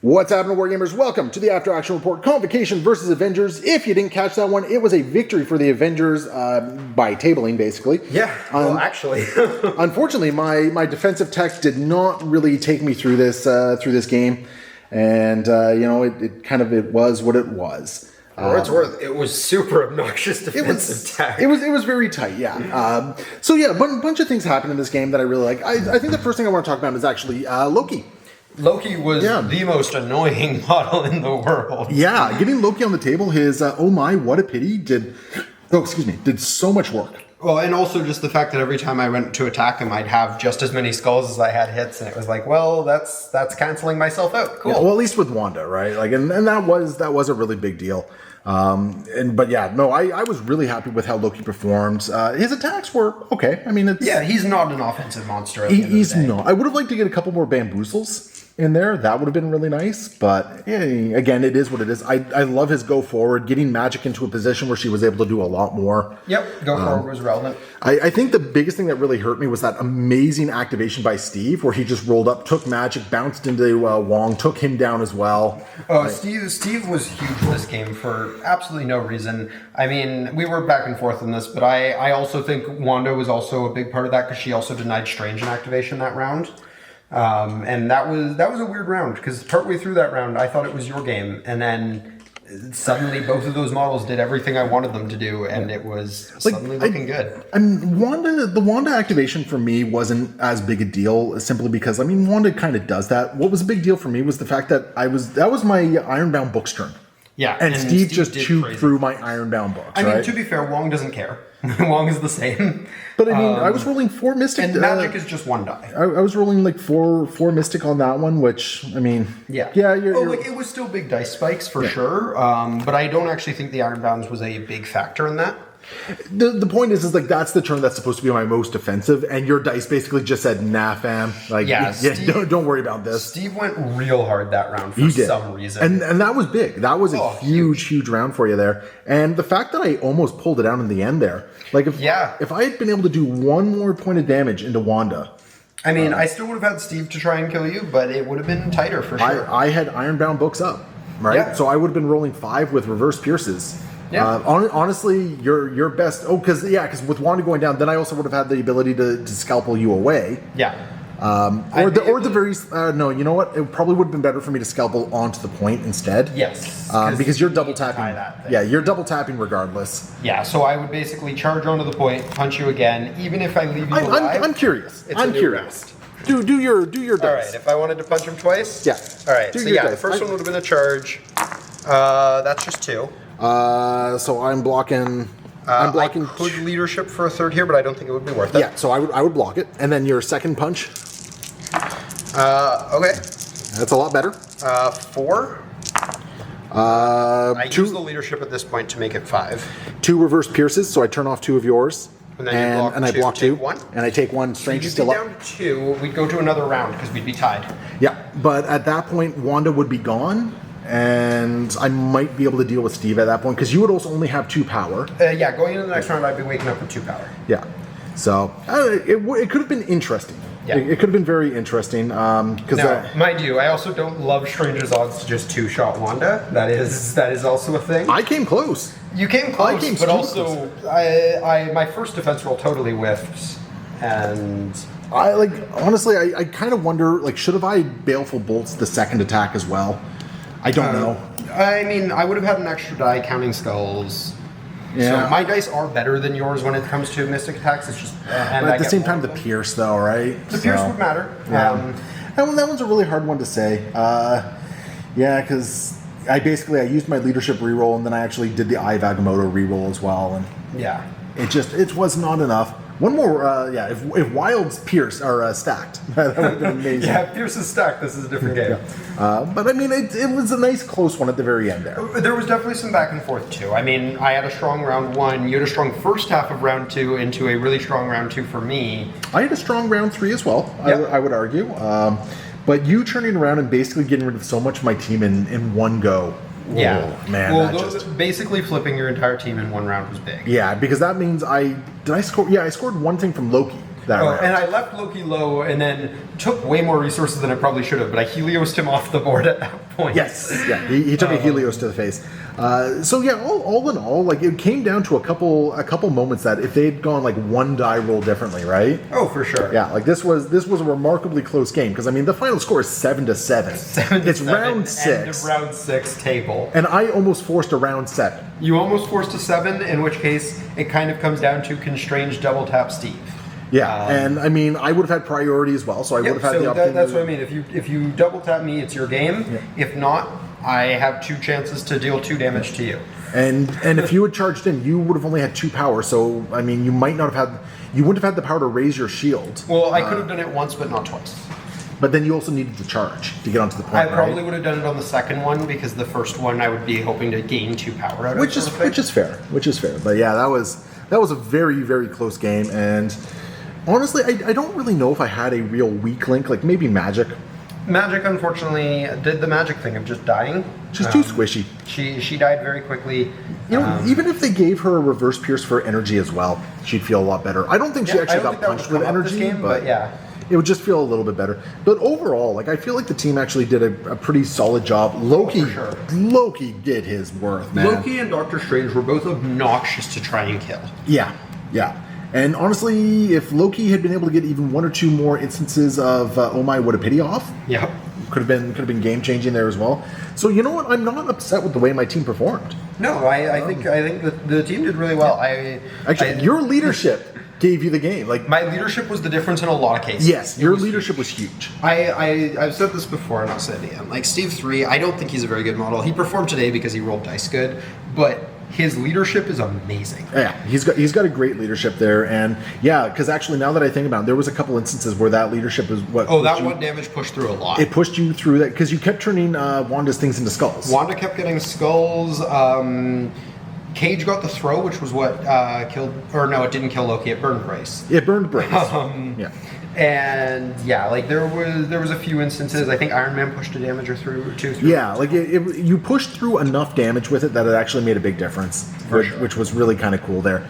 What's happening, Wargamers? Welcome to the After Action Report, Convocation versus Avengers. If you didn't catch that one, it was a victory for the Avengers by tabling, basically. Yeah, well, actually. Unfortunately, my defensive tech did not really take me through this game. And, it was what it was. For what it's worth, it was super obnoxious defensive tech. It was very tight, yeah. A bunch of things happened in this game that I really like. I think the first thing I want to talk about is actually Loki. Loki was the most annoying model in the world. Yeah, getting Loki on the table, his oh my, what a pity, did so much work. Well, and also just the fact that every time I went to attack him, I'd have just as many skulls as I had hits, and it was like, well, that's canceling myself out. Cool. Yeah, well, at least with Wanda, right? Like, and that was a really big deal. I was really happy with how Loki performed. His attacks were okay. I mean, he's not an offensive monster. He's not. I would have liked to get a couple more bamboozles in there. That would have been really nice. But again, it is what it is. I love his go forward, getting Magic into a position where she was able to do a lot more. Yep, go forward was relevant. I think the biggest thing that really hurt me was that amazing activation by Steve, where he just rolled up, took Magic, bounced into Wong, took him down as well. Steve was huge in this game for absolutely no reason. I mean, we were back and forth on this, but I also think Wanda was also a big part of that because she also denied Strange an activation that round. And that was a weird round because partway through that round, I thought it was your game, and then suddenly both of those models did everything I wanted them to do, and it was suddenly looking good. I mean, the Wanda activation for me wasn't as big a deal simply because, I mean, Wanda kind of does that. What was a big deal for me was the fact that that was my Ironbound books turn. Yeah, and Steve just chewed through my Ironbound books. I mean, to be fair, Wong doesn't care. Wong is the same. But I mean, I was rolling 4 Mystic. And Magic is just 1 die. I was rolling like 4 Mystic on that one, which, I mean... Yeah. It was still big dice spikes for sure, but I don't actually think the Ironbounds was a big factor in that. The point is like that's the turn that's supposed to be my most defensive, and your dice basically just said, nah, fam. Like, Steve, don't worry about this. Steve went real hard that round for some reason. And that was big. That was a huge round for you there. And the fact that I almost pulled it out in the end there. Like, if I had been able to do 1 more point of damage into Wanda... I mean, I still would have had Steve to try and kill you, but it would have been tighter for sure. I had Ironbound books up, right? Yeah. So I would have been rolling 5 with reverse pierces. Yeah. Honestly, your best... Oh, because with Wanda going down, then I also would have had the ability to scalpel you away. Yeah. No, you know what? It probably would have been better for me to scalpel onto the point instead. Yes. Because you're double tapping. Yeah, you're double tapping regardless. Yeah, so I would basically charge onto the point, punch you again, even if I leave you alive. I'm curious. I'm curious. Do your dice. All right, if I wanted to punch him twice? Yeah. All right, the first one would have been a charge. That's just 2. So I'm blocking. I could leadership for a 3rd here, but I don't think it would be worth it. Yeah, so I would block it, and then your second punch. Okay. That's a lot better. 4. I use the leadership at this point to make it 5. 2 reverse pierces, so I turn off 2 of yours. And then I block 2. 1. And I take 1. Strange is still up. Down to 2. We'd go to another round because we'd be tied. Yeah, but at that point, Wanda would be gone. And I might be able to deal with Steve at that point because you would also only have 2 power. Going into the next round, I'd be waking up with 2 power. Yeah, so it could have been interesting. Yeah, it could have been very interesting. Because mind you, I also don't love Stranger's odds to just 2-shot Wanda. That is also a thing. I came close. You came close, but also my first defense roll totally whiffed, and. Honestly, I kind of wonder, should have I Baleful Bolts the second attack as well? I don't know. I mean, I would have had an extra die counting skulls. Yeah. So my dice are better than yours when it comes to Mystic attacks. It's just... but at the same time, the Pierce, though, right? The Pierce would matter. Yeah. That one's a really hard one to say. Because I used my leadership reroll, and then I actually did the Eye of Agamotto reroll as well. And it was not enough. One more, if Wild's Pierce are stacked, that would have been amazing. Yeah, if Pierce is stacked, this is a different game. But I mean, it was a nice close one at the very end there. There was definitely some back and forth too. I mean, I had a strong round 1, you had a strong first half of round 2 into a really strong round 2 for me. I had a strong round 3 as well, I would argue. But you turning around and basically getting rid of so much of my team in one go. Yeah, man. Basically flipping your entire team in 1 round was big. Yeah, because that means I scored 1 thing from Loki. that round. And I left Loki low and then took way more resources than I probably should have, but I Heliosed him off the board at that point. Yes, yeah, he took a Helios to the face. So yeah, all in all, like it came down to a couple moments that if they'd gone like one die roll differently, right? Oh, for sure. Yeah, like this was a remarkably close game because I mean the final score is 7-7. 7-7. It's round 6. End of round 6 table. And I almost forced a round 7. You almost forced a 7, in which case it kind of comes down to constrained double tap Steve. Yeah, and I mean I would have had priority as well, so I would have had the opportunity. That's what I mean. If you double tap me, it's your game. Yeah. If not, I have 2 chances to deal 2 damage to you. And if you had charged in, you would have only had 2 power. So I mean, you might not have had, you wouldn't have had the power to raise your shield. Well, I could have done it once, but not twice. But then you also needed to charge to get onto the point. I probably would have done it on the second one because the first one I would be hoping to gain 2 power out of. Which is fair. But yeah, that was a very, very close game. And honestly, I don't really know if I had a real weak link. Like maybe Magic. Magic, unfortunately, did the magic thing of just dying. She's too squishy. She died very quickly. You know, even if they gave her a reverse pierce for energy as well, she'd feel a lot better. I don't think she actually got punched with energy, but yeah. It would just feel a little bit better. But overall, like I feel like the team actually did a pretty solid job. Loki did his worth, man. Loki and Doctor Strange were both obnoxious to try and kill. Yeah. And honestly, if Loki had been able to get even 1 or 2 more instances of oh my, what a pity off, yeah, could have been game changing there as well. So you know what? I'm not upset with the way my team performed. No, I think the team did really well. Your leadership gave you the game. Like my leadership was the difference in a lot of cases. Yes, your leadership was huge. I've said this before, and I'll say it again. Like Steve 3, I don't think he's a very good model. He performed today because he rolled dice good, but his leadership is amazing. Yeah, he's got a great leadership there, and yeah, because actually now that I think about it, there was a couple instances where that leadership is what. Oh, that one damage pushed through a lot. It pushed you through that because you kept turning Wanda's things into skulls. Wanda kept getting skulls. Cage got the throw, which was what killed, or no, it didn't kill Loki. It burned Brace. It burned Brace. Yeah. And yeah, like there was a few instances. I think Iron Man pushed a damager through. Yeah, like you pushed through enough damage with it that it actually made a big difference, which was really kind of cool there.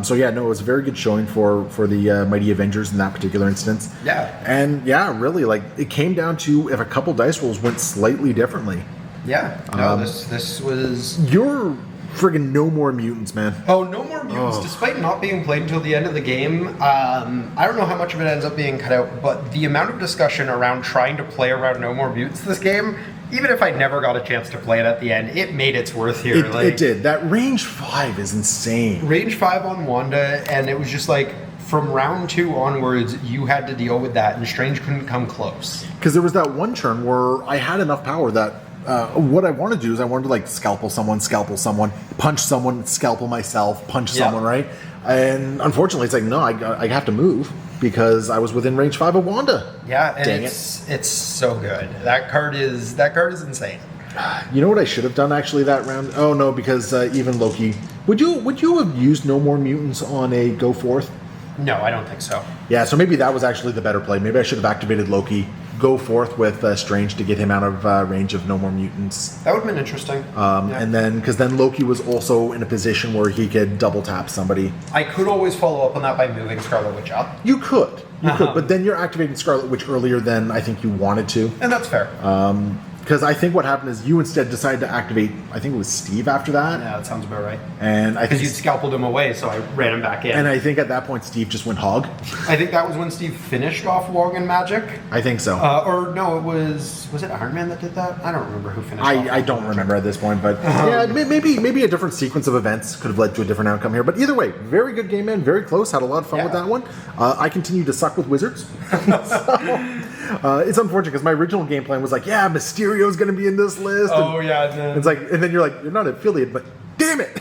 So yeah, no, it was a very good showing for the Mighty Avengers in that particular instance. Yeah. And yeah, really, like it came down to if a couple dice rolls went slightly differently. Yeah. No, this was your friggin' No More Mutants, man. Oh, No More Mutants, despite not being played until the end of the game, I don't know how much of it ends up being cut out, but the amount of discussion around trying to play around No More Mutants this game, even if I never got a chance to play it at the end, it made its worth here. It did. That range 5 is insane. Range 5 on Wanda, and it was just like, from round 2 onwards, you had to deal with that, and Strange couldn't come close. Because there was that one turn where I had enough power that what I wanted to do is I wanted to like scalpel someone, punch someone, scalpel myself, punch someone, right? And unfortunately, it's like, no, I have to move because I was within range 5 of Wanda. Yeah, and it's so good. That card is insane. You know what I should have done actually that round? Oh no, because even Loki. Would you have used No More Mutants on a go forth? No, I don't think so. Yeah, so maybe that was actually the better play. Maybe I should have activated Loki, go forth with Strange to get him out of range of No More Mutants. That would have been interesting. And then, because then Loki was also in a position where he could double tap somebody. I could always follow up on that by moving Scarlet Witch up. You could, but then you're activating Scarlet Witch earlier than I think you wanted to. And that's fair. Because I think what happened is you instead decided to activate, I think it was Steve after that. Yeah, that sounds about right. And I think because you'd scalpeled him away, so I ran him back in. And I think at that point Steve just went hog. I think that was when Steve finished off Wong and Magic. I think so. Or no, was it Iron Man that did that? I don't remember who finished. I don't remember at this point, but yeah, maybe a different sequence of events could have led to a different outcome here. But either way, very good game, man. Very close. Had a lot of fun with that one. I continue to suck with wizards. It's unfortunate because my original game plan was like, yeah, Mysterio's going to be in this list. And it's like, and then you're like, you're not affiliated, but damn it.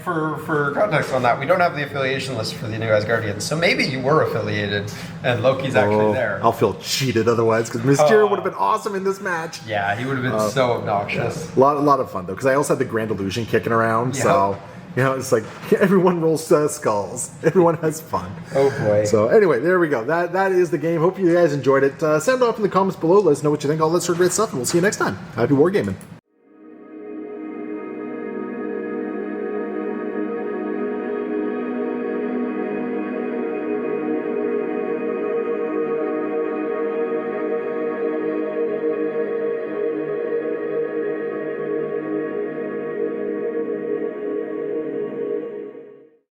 For context on that, we don't have the affiliation list for the New Asgardians, so maybe you were affiliated and Loki's actually there. I'll feel cheated otherwise because Mysterio would have been awesome in this match. Yeah, he would have been so obnoxious. A lot of fun though, because I also had the Grand Illusion kicking around, so. You know, it's like everyone rolls skulls. Everyone has fun. Oh boy. So anyway, there we go. That is the game. Hope you guys enjoyed it. Sound off in the comments below. Let us know what you think. All that sort of great stuff, and we'll see you next time. Happy wargaming.